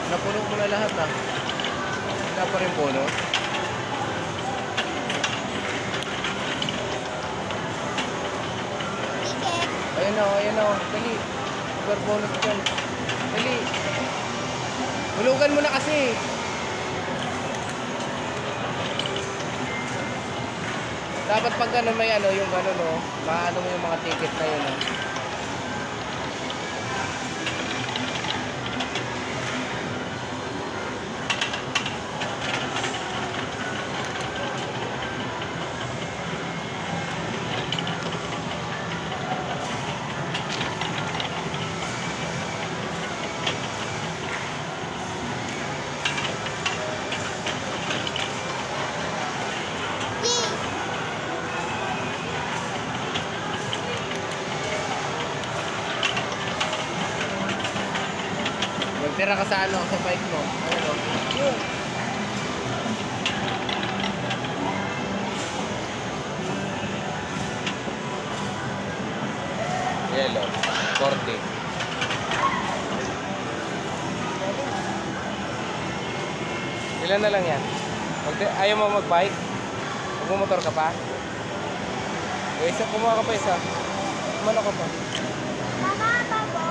Napuno mo na lahat na. Wala pa rin puno. Ayan o. Dali. Super bonus dyan. Dali. Hulugan mo na kasi. Dapat pag gano'n may ano, yung gano'n o. Maano mo yung mga ticket na yun o. Magtira ka sa ano, sa bike mo. Ano? Yun. Yellow. 40. Ilan na lang yan? Ayaw mo mag-bike? Magmumotor ka pa? Isa, kumuha ka pa isa. Kumano ka pa? Mama, baba.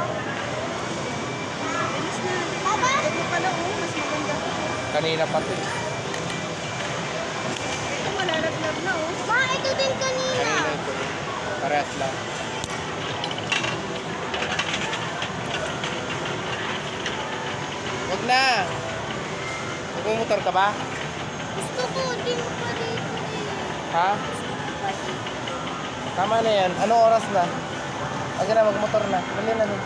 Bilis na. Baba. Ito mo pala, mas maganda. Kanina pa ito. Ito malalaglag na, oh. Ma, ito din kanina. Kanina ito. Parehas lang. Huwag na! Magmumotor ka ba? Gusto ko, din pa dito eh. Ha? Pa dito. Tama na yan. Anong oras na? Aga na, magmotor na. Dali na din.